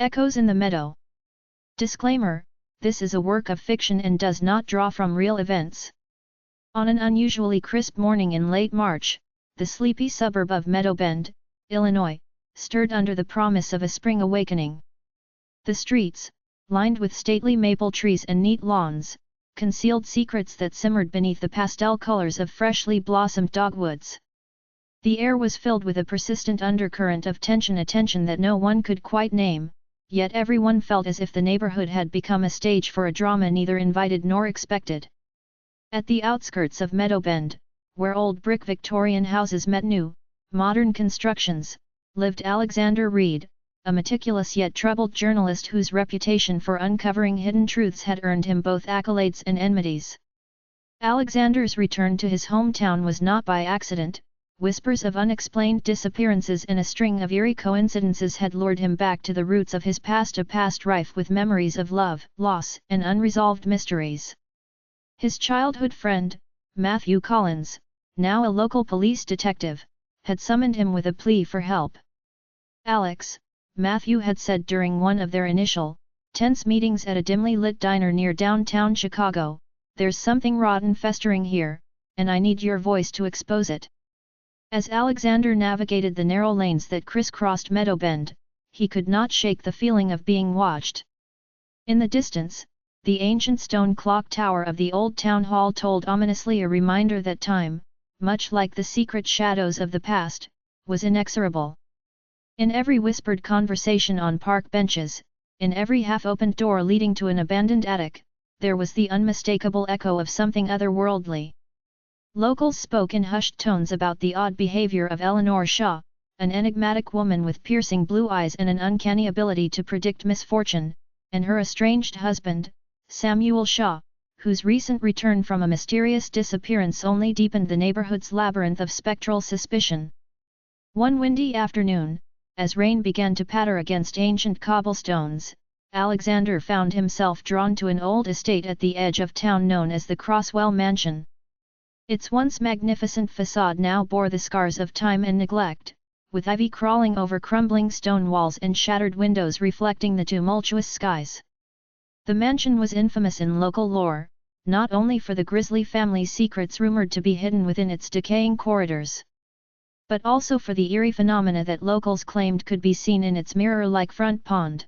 Echoes in the Meadow. Disclaimer: this is a work of fiction and does not draw from real events. On an unusually crisp morning in late March, the sleepy suburb of Meadow, Illinois, stirred under the promise of a spring awakening. The streets, lined with stately maple trees and neat lawns, concealed secrets that simmered beneath the pastel colors of freshly blossomed dogwoods. The air was filled with a persistent undercurrent of tension, a tension that no one could quite name, yet everyone felt as if the neighborhood had become a stage for a drama neither invited nor expected. At the outskirts of Meadow, where old brick Victorian houses met new, modern constructions, lived Alexander Reed, a meticulous yet troubled journalist whose reputation for uncovering hidden truths had earned him both accolades and enmities. Alexander's return to his hometown was not by accident. Whispers of unexplained disappearances and a string of eerie coincidences had lured him back to the roots of his past, a past rife with memories of love, loss, and unresolved mysteries. His childhood friend, Matthew Collins, now a local police detective, had summoned him with a plea for help. "Alex," Matthew had said during one of their initial, tense meetings at a dimly lit diner near downtown Chicago, "there's something rotten festering here, and I need your voice to expose it." As Alexander navigated the narrow lanes that crisscrossed Meadow, he could not shake the feeling of being watched. In the distance, the ancient stone clock tower of the old town hall told ominously, a reminder that time, much like the secret shadows of the past, was inexorable. In every whispered conversation on park benches, in every half-opened door leading to an abandoned attic, there was the unmistakable echo of something otherworldly. Locals spoke in hushed tones about the odd behavior of Eleanor Shaw, an enigmatic woman with piercing blue eyes and an uncanny ability to predict misfortune, and her estranged husband, Samuel Shaw, whose recent return from a mysterious disappearance only deepened the neighborhood's labyrinth of spectral suspicion. One windy afternoon, as rain began to patter against ancient cobblestones, Alexander found himself drawn to an old estate at the edge of town known as the Crosswell Mansion. Its once magnificent facade now bore the scars of time and neglect, with ivy crawling over crumbling stone walls and shattered windows reflecting the tumultuous skies. The mansion was infamous in local lore, not only for the grisly family secrets rumored to be hidden within its decaying corridors, but also for the eerie phenomena that locals claimed could be seen in its mirror-like front pond.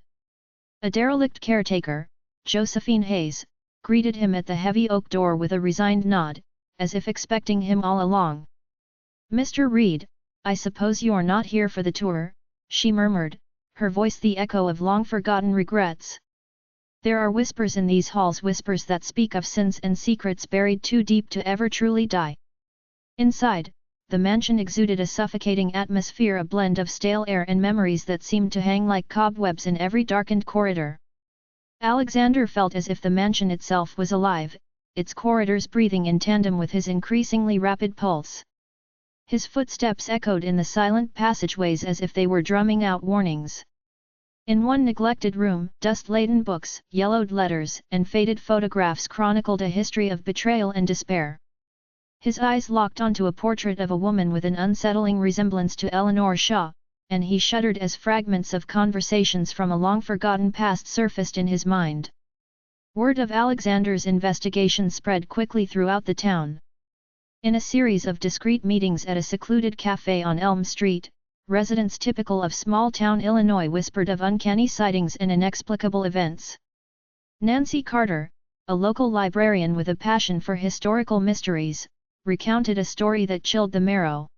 A derelict caretaker, Josephine Hayes, greeted him at the heavy oak door with a resigned nod, as if expecting him all along. "Mr. Reed, I suppose you're not here for the tour," she murmured, her voice the echo of long-forgotten regrets. "There are whispers in these halls, whispers that speak of sins and secrets buried too deep to ever truly die." Inside, the mansion exuded a suffocating atmosphere, a blend of stale air and memories that seemed to hang like cobwebs in every darkened corridor. Alexander felt as if the mansion itself was alive, its corridors breathing in tandem with his increasingly rapid pulse. His footsteps echoed in the silent passageways as if they were drumming out warnings. In one neglected room, dust-laden books, yellowed letters, and faded photographs chronicled a history of betrayal and despair. His eyes locked onto a portrait of a woman with an unsettling resemblance to Eleanor Shaw, and he shuddered as fragments of conversations from a long-forgotten past surfaced in his mind. Word of Alexander's investigation spread quickly throughout the town. In a series of discreet meetings at a secluded cafe on Elm Street, residents typical of small-town Illinois whispered of uncanny sightings and inexplicable events. Nancy Carter, a local librarian with a passion for historical mysteries, recounted a story that chilled the marrow.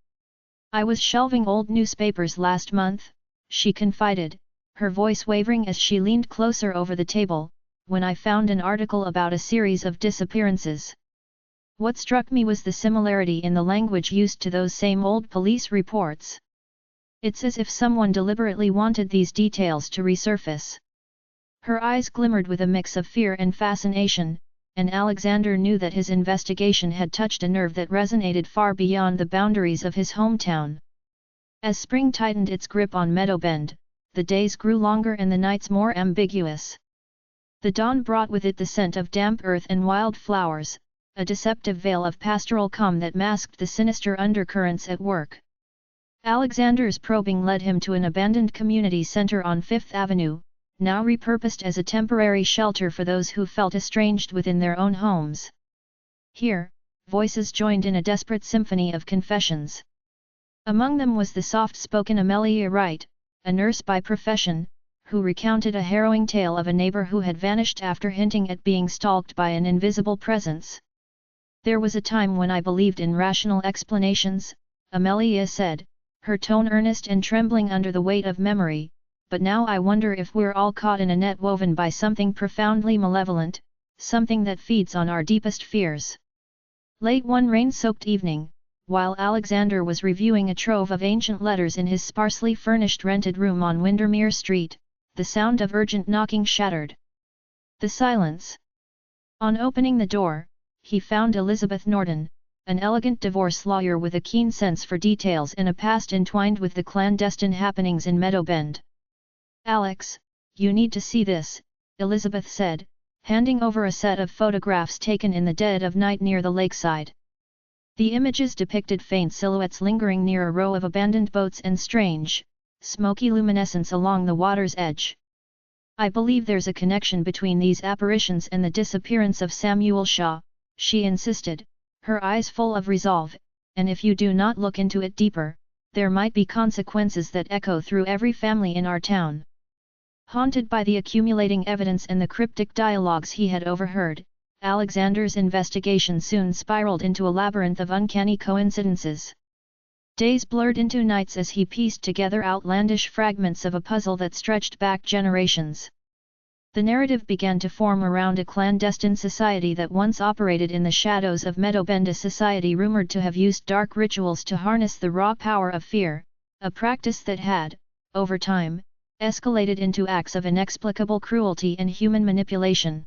"I was shelving old newspapers last month," she confided, her voice wavering as she leaned closer over the table, "when I found an article about a series of disappearances. What struck me was the similarity in the language used to those same old police reports. It's as if someone deliberately wanted these details to resurface." Her eyes glimmered with a mix of fear and fascination, and Alexander knew that his investigation had touched a nerve that resonated far beyond the boundaries of his hometown. As spring tightened its grip on Meadow, the days grew longer and the nights more ambiguous. The dawn brought with it the scent of damp earth and wild flowers, a deceptive veil of pastoral calm that masked the sinister undercurrents at work. Alexander's probing led him to an abandoned community center on Fifth Avenue, now repurposed as a temporary shelter for those who felt estranged within their own homes. Here, voices joined in a desperate symphony of confessions. Among them was the soft-spoken Amelia Wright, a nurse by profession, who recounted a harrowing tale of a neighbor who had vanished after hinting at being stalked by an invisible presence. "There was a time when I believed in rational explanations," Amelia said, her tone earnest and trembling under the weight of memory, "but now I wonder if we're all caught in a net woven by something profoundly malevolent, something that feeds on our deepest fears." Late one rain-soaked evening, while Alexander was reviewing a trove of ancient letters in his sparsely furnished rented room on Windermere Street, the sound of urgent knocking shattered the silence. On opening the door, he found Elizabeth Norton, an elegant divorce lawyer with a keen sense for details and a past entwined with the clandestine happenings in Meadow Bend. "Alex, you need to see this," Elizabeth said, handing over a set of photographs taken in the dead of night near the lakeside. The images depicted faint silhouettes lingering near a row of abandoned boats and strange, smoky luminescence along the water's edge. "I believe there's a connection between these apparitions and the disappearance of Samuel Shaw," she insisted, her eyes full of resolve, "and if you do not look into it deeper, there might be consequences that echo through every family in our town." Haunted by the accumulating evidence and the cryptic dialogues he had overheard, Alexander's investigation soon spiraled into a labyrinth of uncanny coincidences. Days blurred into nights as he pieced together outlandish fragments of a puzzle that stretched back generations. The narrative began to form around a clandestine society that once operated in the shadows of Meadow Bend, a society rumored to have used dark rituals to harness the raw power of fear, a practice that had, over time, escalated into acts of inexplicable cruelty and human manipulation.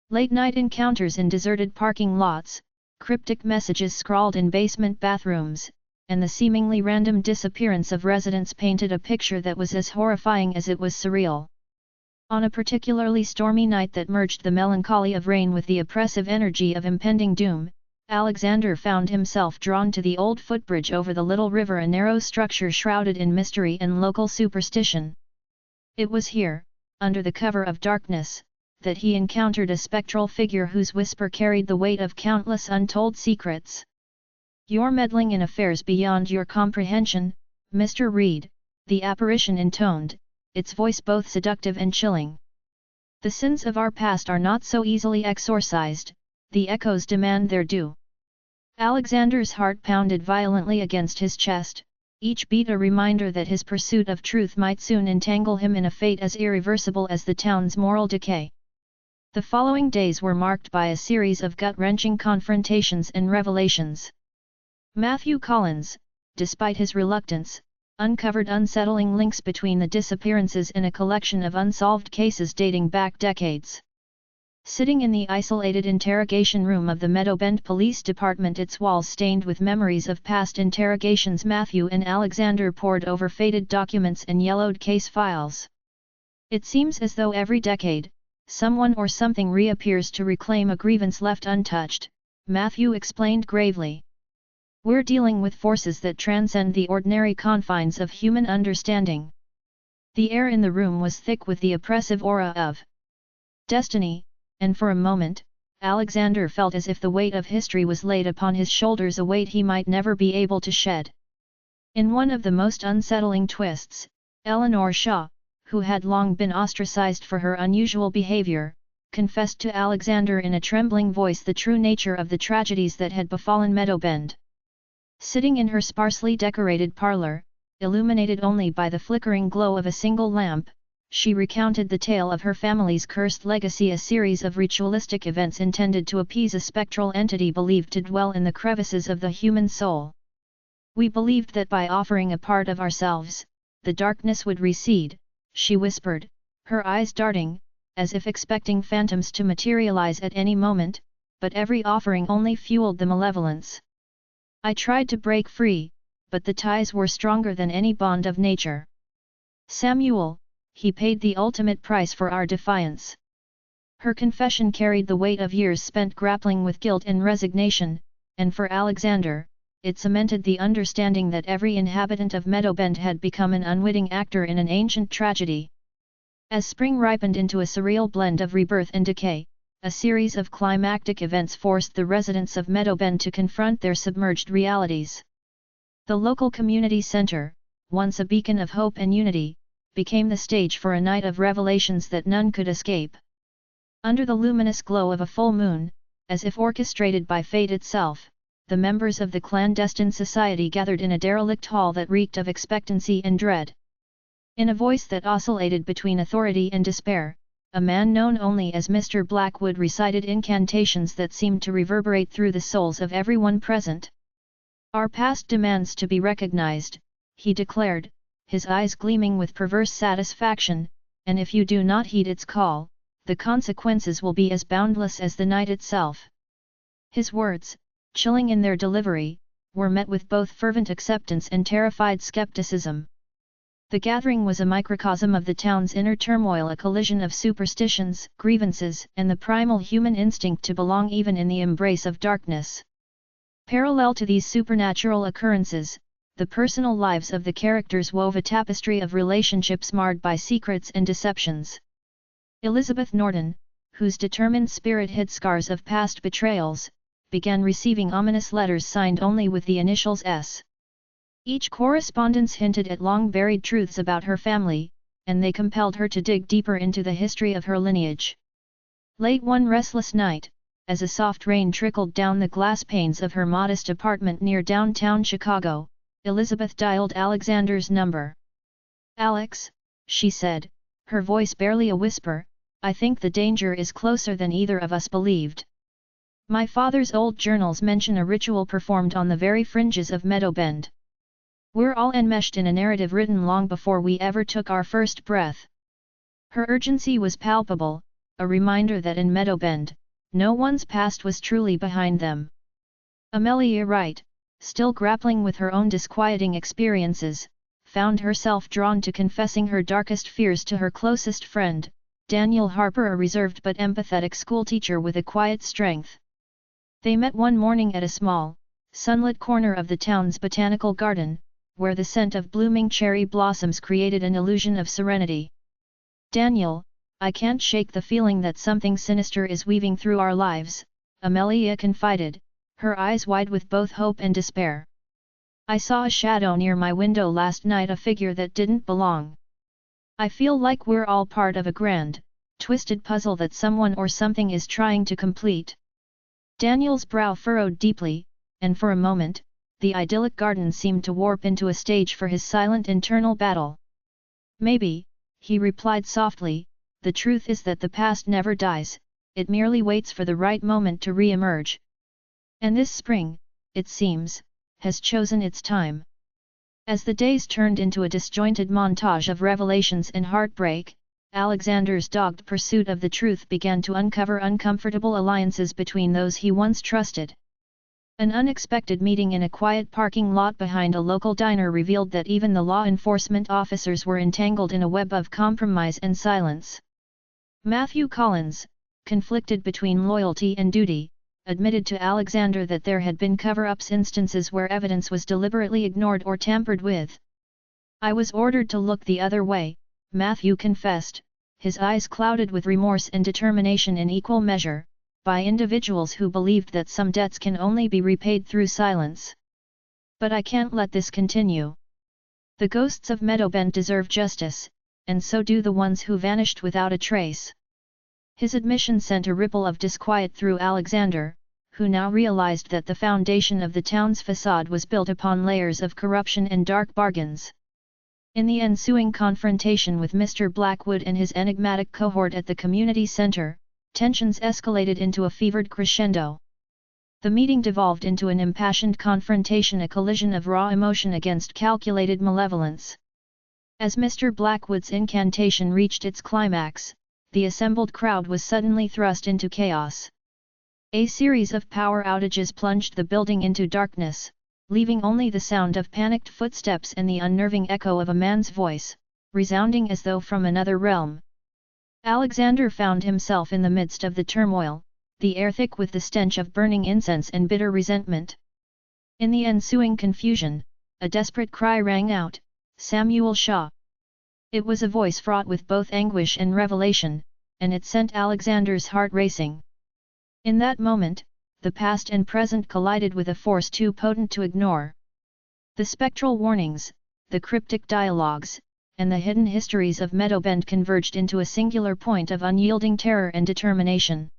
Late-night encounters in deserted parking lots, cryptic messages scrawled in basement bathrooms, and the seemingly random disappearance of residents painted a picture that was as horrifying as it was surreal. On a particularly stormy night that merged the melancholy of rain with the oppressive energy of impending doom, Alexander found himself drawn to the old footbridge over the little river, a narrow structure shrouded in mystery and local superstition. It was here, under the cover of darkness, that he encountered a spectral figure whose whisper carried the weight of countless untold secrets. "You're meddling in affairs beyond your comprehension, Mr. Reed," the apparition intoned, its voice both seductive and chilling. "The sins of our past are not so easily exorcised, the echoes demand their due." Alexander's heart pounded violently against his chest, each beat a reminder that his pursuit of truth might soon entangle him in a fate as irreversible as the town's moral decay. The following days were marked by a series of gut-wrenching confrontations and revelations. Matthew Collins, despite his reluctance, uncovered unsettling links between the disappearances in a collection of unsolved cases dating back decades. Sitting in the isolated interrogation room of the Meadow Bend Police Department, its walls stained with memories of past interrogations, Matthew and Alexander pored over faded documents and yellowed case files. "It seems as though every decade, someone or something reappears to reclaim a grievance left untouched," Matthew explained gravely. "We're dealing with forces that transcend the ordinary confines of human understanding." The air in the room was thick with the oppressive aura of destiny, and for a moment, Alexander felt as if the weight of history was laid upon his shoulders, a weight he might never be able to shed. In one of the most unsettling twists, Eleanor Shaw, who had long been ostracized for her unusual behavior, confessed to Alexander in a trembling voice the true nature of the tragedies that had befallen Meadow Bend. Sitting in her sparsely decorated parlor, illuminated only by the flickering glow of a single lamp, she recounted the tale of her family's cursed legacy, a series of ritualistic events intended to appease a spectral entity believed to dwell in the crevices of the human soul. "We believed that by offering a part of ourselves, the darkness would recede," she whispered, her eyes darting, as if expecting phantoms to materialize at any moment, but every offering only fueled the malevolence. "I tried to break free, but the ties were stronger than any bond of nature. Samuel, he paid the ultimate price for our defiance." Her confession carried the weight of years spent grappling with guilt and resignation, and for Alexander, it cemented the understanding that every inhabitant of Meadow Bend had become an unwitting actor in an ancient tragedy. As spring ripened into a surreal blend of rebirth and decay, a series of climactic events forced the residents of Meadowbend to confront their submerged realities. The local community center, once a beacon of hope and unity, became the stage for a night of revelations that none could escape. Under the luminous glow of a full moon, as if orchestrated by fate itself, the members of the clandestine society gathered in a derelict hall that reeked of expectancy and dread. In a voice that oscillated between authority and despair, a man known only as Mr. Blackwood recited incantations that seemed to reverberate through the souls of everyone present. "Our past demands to be recognized," he declared, his eyes gleaming with perverse satisfaction, "and if you do not heed its call, the consequences will be as boundless as the night itself." His words, chilling in their delivery, were met with both fervent acceptance and terrified skepticism. The gathering was a microcosm of the town's inner turmoil, a collision of superstitions, grievances, and the primal human instinct to belong even in the embrace of darkness. Parallel to these supernatural occurrences, the personal lives of the characters wove a tapestry of relationships marred by secrets and deceptions. Elizabeth Norton, whose determined spirit hid scars of past betrayals, began receiving ominous letters signed only with the initials S. Each correspondence hinted at long-buried truths about her family, and they compelled her to dig deeper into the history of her lineage. Late one restless night, as a soft rain trickled down the glass panes of her modest apartment near downtown Chicago, Elizabeth dialed Alexander's number. "Alex," she said, her voice barely a whisper, "I think the danger is closer than either of us believed. My father's old journals mention a ritual performed on the very fringes of Meadowbend. We're all enmeshed in a narrative written long before we ever took our first breath." Her urgency was palpable, a reminder that in Meadowbend, no one's past was truly behind them. Amelia Wright, still grappling with her own disquieting experiences, found herself drawn to confessing her darkest fears to her closest friend, Daniel Harper, a reserved but empathetic schoolteacher with a quiet strength. They met one morning at a small, sunlit corner of the town's botanical garden, where the scent of blooming cherry blossoms created an illusion of serenity. "Daniel, I can't shake the feeling that something sinister is weaving through our lives," Amelia confided, her eyes wide with both hope and despair. "I saw a shadow near my window last night, a figure that didn't belong. I feel like we're all part of a grand, twisted puzzle that someone or something is trying to complete." Daniel's brow furrowed deeply, and for a moment, the idyllic garden seemed to warp into a stage for his silent internal battle. "Maybe," he replied softly, "the truth is that the past never dies, it merely waits for the right moment to re-emerge. And this spring, it seems, has chosen its time." As the days turned into a disjointed montage of revelations and heartbreak, Alexander's dogged pursuit of the truth began to uncover uncomfortable alliances between those he once trusted. An unexpected meeting in a quiet parking lot behind a local diner revealed that even the law enforcement officers were entangled in a web of compromise and silence. Matthew Collins, conflicted between loyalty and duty, admitted to Alexander that there had been cover-ups, instances where evidence was deliberately ignored or tampered with. "I was ordered to look the other way," Matthew confessed, his eyes clouded with remorse and determination in equal measure, "by individuals who believed that some debts can only be repaid through silence. But I can't let this continue. The ghosts of Meadowbend deserve justice, and so do the ones who vanished without a trace." His admission sent a ripple of disquiet through Alexander, who now realized that the foundation of the town's facade was built upon layers of corruption and dark bargains. In the ensuing confrontation with Mr. Blackwood and his enigmatic cohort at the community center, tensions escalated into a fevered crescendo. The meeting devolved into an impassioned confrontation, a collision of raw emotion against calculated malevolence. As Mr. Blackwood's incantation reached its climax, the assembled crowd was suddenly thrust into chaos. A series of power outages plunged the building into darkness, leaving only the sound of panicked footsteps and the unnerving echo of a man's voice, resounding as though from another realm. Alexander found himself in the midst of the turmoil, the air thick with the stench of burning incense and bitter resentment. In the ensuing confusion, a desperate cry rang out, "Samuel Shaw! It was a voice fraught with both anguish and revelation, and it sent Alexander's heart racing. In that moment, the past and present collided with a force too potent to ignore. The spectral warnings, the cryptic dialogues, and the hidden histories of Meadowbend converged into a singular point of unyielding terror and determination.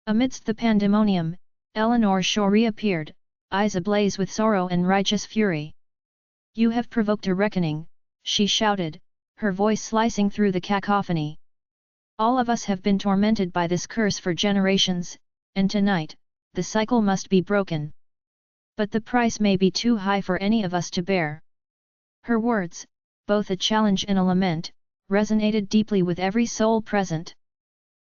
Amidst the pandemonium, Eleanor Shaw reappeared, eyes ablaze with sorrow and righteous fury. "You have provoked a reckoning," she shouted, her voice slicing through the cacophony. "All of us have been tormented by this curse for generations, and tonight, the cycle must be broken. But the price may be too high for any of us to bear." Her words, both a challenge and a lament, resonated deeply with every soul present.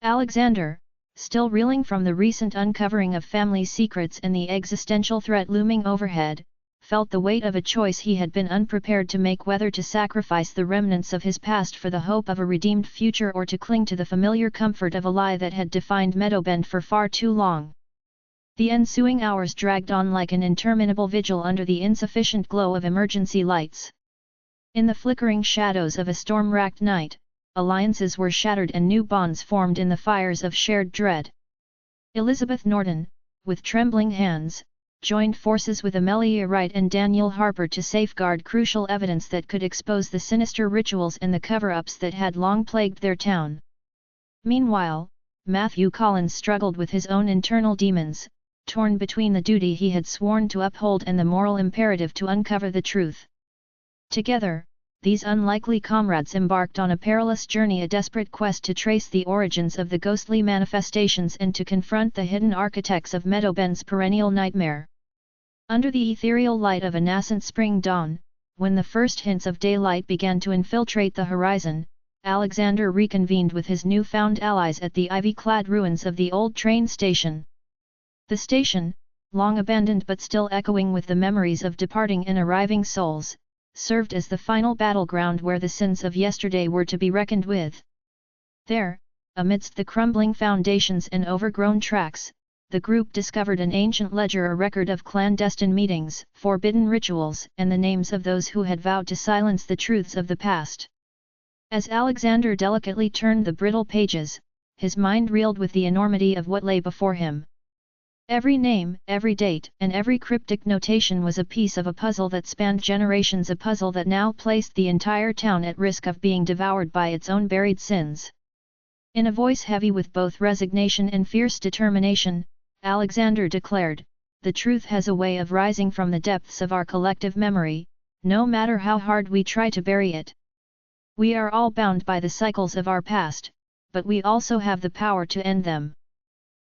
Alexander, still reeling from the recent uncovering of family secrets and the existential threat looming overhead, felt the weight of a choice he had been unprepared to make, whether to sacrifice the remnants of his past for the hope of a redeemed future or to cling to the familiar comfort of a lie that had defined Meadowbend for far too long. The ensuing hours dragged on like an interminable vigil under the insufficient glow of emergency lights. In the flickering shadows of a storm-racked night, alliances were shattered and new bonds formed in the fires of shared dread. Elizabeth Norton, with trembling hands, joined forces with Amelia Wright and Daniel Harper to safeguard crucial evidence that could expose the sinister rituals and the cover-ups that had long plagued their town. Meanwhile, Matthew Collins struggled with his own internal demons, torn between the duty he had sworn to uphold and the moral imperative to uncover the truth. Together, these unlikely comrades embarked on a perilous journey, a desperate quest to trace the origins of the ghostly manifestations and to confront the hidden architects of Meadowbend's perennial nightmare. Under the ethereal light of a nascent spring dawn, when the first hints of daylight began to infiltrate the horizon, Alexander reconvened with his newfound allies at the ivy-clad ruins of the old train station. The station, long abandoned but still echoing with the memories of departing and arriving souls, served as the final battleground where the sins of yesterday were to be reckoned with. There, amidst the crumbling foundations and overgrown tracks, the group discovered an ancient ledger, a record of clandestine meetings, forbidden rituals, and the names of those who had vowed to silence the truths of the past. As Alexander delicately turned the brittle pages, his mind reeled with the enormity of what lay before him. Every name, every date, and every cryptic notation was a piece of a puzzle that spanned generations, a puzzle that now placed the entire town at risk of being devoured by its own buried sins. In a voice heavy with both resignation and fierce determination, Alexander declared, "The truth has a way of rising from the depths of our collective memory, no matter how hard we try to bury it. We are all bound by the cycles of our past, but we also have the power to end them.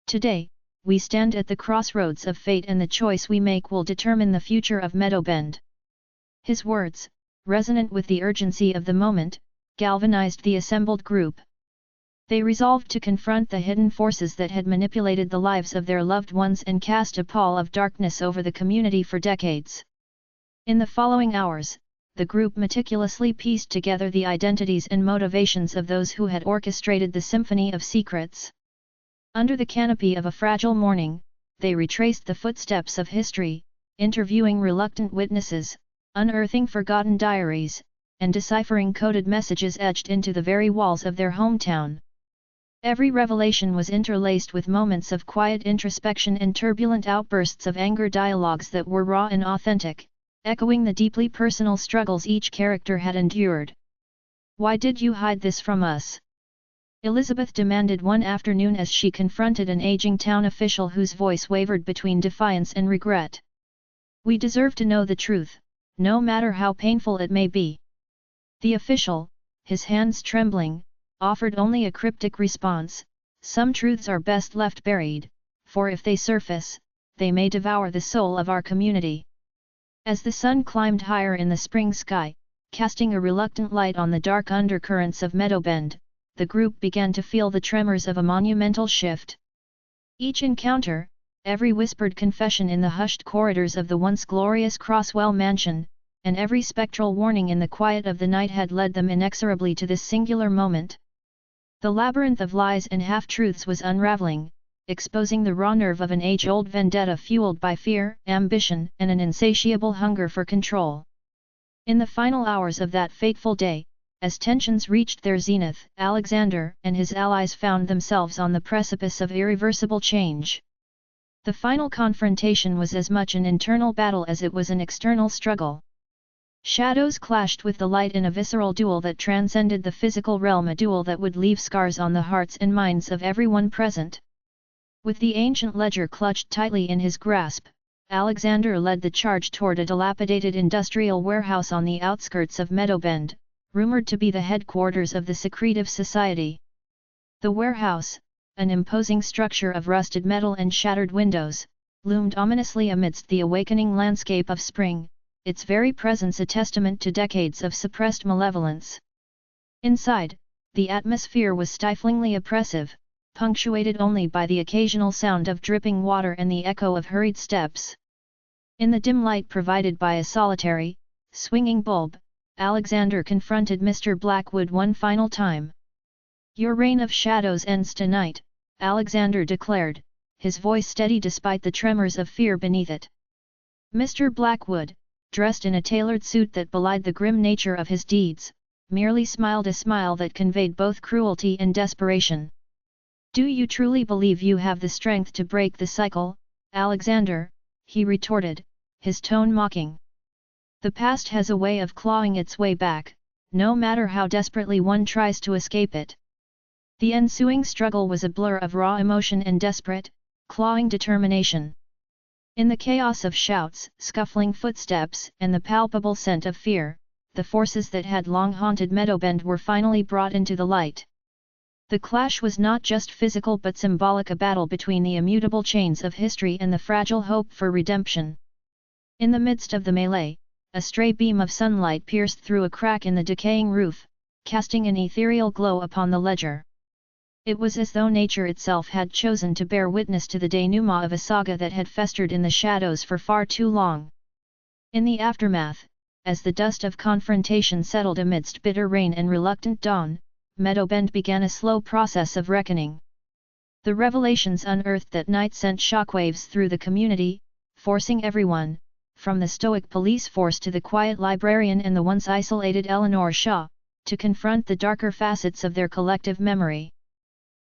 Today, we stand at the crossroads of fate, and the choice we make will determine the future of Meadowbend." His words, resonant with the urgency of the moment, galvanized the assembled group. They resolved to confront the hidden forces that had manipulated the lives of their loved ones and cast a pall of darkness over the community for decades. In the following hours, the group meticulously pieced together the identities and motivations of those who had orchestrated the symphony of secrets. Under the canopy of a fragile morning, they retraced the footsteps of history, interviewing reluctant witnesses, unearthing forgotten diaries, and deciphering coded messages etched into the very walls of their hometown. Every revelation was interlaced with moments of quiet introspection and turbulent outbursts of anger, dialogues that were raw and authentic, echoing the deeply personal struggles each character had endured. "Why did you hide this from us?" Elizabeth demanded one afternoon as she confronted an aging town official whose voice wavered between defiance and regret. "We deserve to know the truth, no matter how painful it may be." The official, his hands trembling, offered only a cryptic response: "Some truths are best left buried, for if they surface, they may devour the soul of our community." As the sun climbed higher in the spring sky, casting a reluctant light on the dark undercurrents of Meadowbend, the group began to feel the tremors of a monumental shift. Each encounter, every whispered confession in the hushed corridors of the once glorious Crosswell mansion, and every spectral warning in the quiet of the night had led them inexorably to this singular moment. The labyrinth of lies and half-truths was unraveling, exposing the raw nerve of an age-old vendetta fueled by fear, ambition, and an insatiable hunger for control. In the final hours of that fateful day, as tensions reached their zenith, Alexander and his allies found themselves on the precipice of irreversible change. The final confrontation was as much an internal battle as it was an external struggle. Shadows clashed with the light in a visceral duel that transcended the physical realm, a duel that would leave scars on the hearts and minds of everyone present. With the ancient ledger clutched tightly in his grasp, Alexander led the charge toward a dilapidated industrial warehouse on the outskirts of Meadowbend, rumored to be the headquarters of the Secretive Society. The warehouse, an imposing structure of rusted metal and shattered windows, loomed ominously amidst the awakening landscape of spring, its very presence a testament to decades of suppressed malevolence. Inside, the atmosphere was stiflingly oppressive, punctuated only by the occasional sound of dripping water and the echo of hurried steps. In the dim light provided by a solitary, swinging bulb, Alexander confronted Mr. Blackwood one final time. "Your reign of shadows ends tonight," Alexander declared, his voice steady despite the tremors of fear beneath it. Mr. Blackwood, dressed in a tailored suit that belied the grim nature of his deeds, merely smiled a smile that conveyed both cruelty and desperation. "Do you truly believe you have the strength to break the cycle, Alexander?" he retorted, his tone mocking. "The past has a way of clawing its way back, no matter how desperately one tries to escape it." The ensuing struggle was a blur of raw emotion and desperate, clawing determination. In the chaos of shouts, scuffling footsteps, and the palpable scent of fear, the forces that had long haunted Meadowbend were finally brought into the light. The clash was not just physical but symbolic, a battle between the immutable chains of history and the fragile hope for redemption. In the midst of the melee, a stray beam of sunlight pierced through a crack in the decaying roof, casting an ethereal glow upon the ledger. It was as though nature itself had chosen to bear witness to the denouement of a saga that had festered in the shadows for far too long. In the aftermath, as the dust of confrontation settled amidst bitter rain and reluctant dawn, Meadowbend began a slow process of reckoning. The revelations unearthed that night sent shockwaves through the community, forcing everyone, from the stoic police force to the quiet librarian and the once isolated Eleanor Shaw, to confront the darker facets of their collective memory.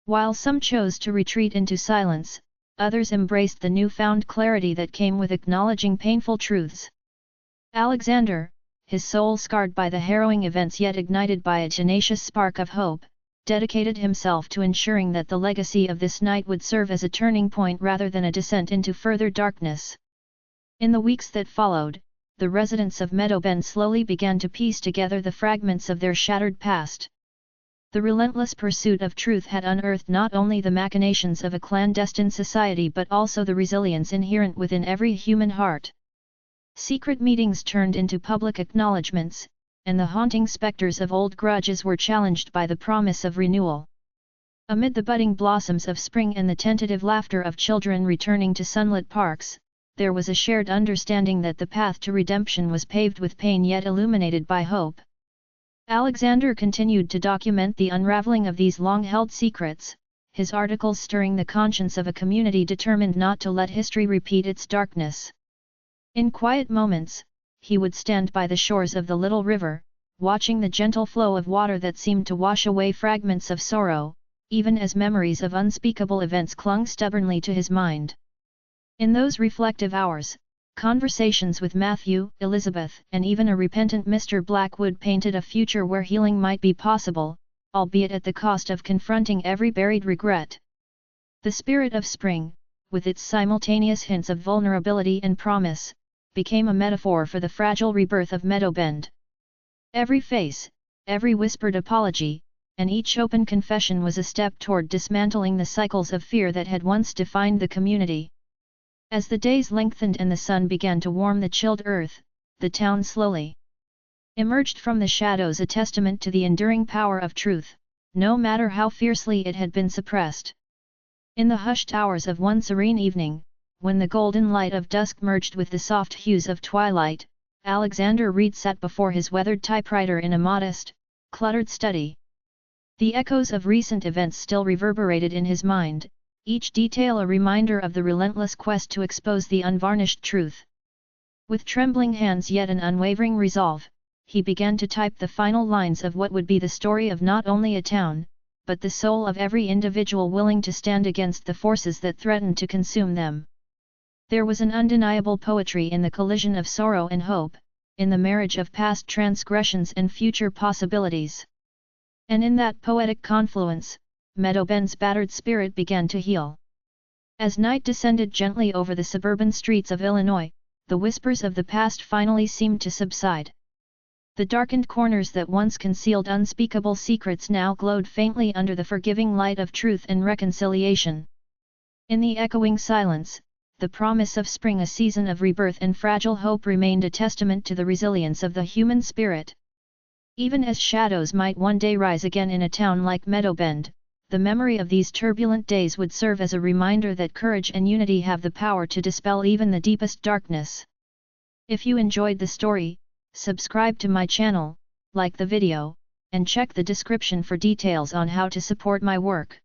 While some chose to retreat into silence, others embraced the newfound clarity that came with acknowledging painful truths. Alexander, his soul scarred by the harrowing events yet ignited by a tenacious spark of hope, dedicated himself to ensuring that the legacy of this night would serve as a turning point rather than a descent into further darkness. In the weeks that followed, the residents of Meadowbend slowly began to piece together the fragments of their shattered past. The relentless pursuit of truth had unearthed not only the machinations of a clandestine society but also the resilience inherent within every human heart. Secret meetings turned into public acknowledgements, and the haunting specters of old grudges were challenged by the promise of renewal. Amid the budding blossoms of spring and the tentative laughter of children returning to sunlit parks, there was a shared understanding that the path to redemption was paved with pain yet illuminated by hope. Alexander continued to document the unraveling of these long-held secrets, his articles stirring the conscience of a community determined not to let history repeat its darkness. In quiet moments, he would stand by the shores of the little river, watching the gentle flow of water that seemed to wash away fragments of sorrow, even as memories of unspeakable events clung stubbornly to his mind. In those reflective hours, conversations with Matthew, Elizabeth, and even a repentant Mr. Blackwood painted a future where healing might be possible, albeit at the cost of confronting every buried regret. The spirit of spring, with its simultaneous hints of vulnerability and promise, became a metaphor for the fragile rebirth of Meadowbend. Every face, every whispered apology, and each open confession was a step toward dismantling the cycles of fear that had once defined the community. As the days lengthened and the sun began to warm the chilled earth, the town slowly emerged from the shadows, a testament to the enduring power of truth, no matter how fiercely it had been suppressed. In the hushed hours of one serene evening, when the golden light of dusk merged with the soft hues of twilight, Alexander Reed sat before his weathered typewriter in a modest, cluttered study. The echoes of recent events still reverberated in his mind, each detail a reminder of the relentless quest to expose the unvarnished truth. With trembling hands yet an unwavering resolve, he began to type the final lines of what would be the story of not only a town, but the soul of every individual willing to stand against the forces that threatened to consume them. There was an undeniable poetry in the collision of sorrow and hope, in the marriage of past transgressions and future possibilities. And in that poetic confluence, Meadowben's battered spirit began to heal. As night descended gently over the suburban streets of Illinois, the whispers of the past finally seemed to subside. The darkened corners that once concealed unspeakable secrets now glowed faintly under the forgiving light of truth and reconciliation. In the echoing silence, the promise of spring, a season of rebirth and fragile hope, remained a testament to the resilience of the human spirit. Even as shadows might one day rise again in a town like Meadowbend, the memory of these turbulent days would serve as a reminder that courage and unity have the power to dispel even the deepest darkness. If you enjoyed the story, subscribe to my channel, like the video, and check the description for details on how to support my work.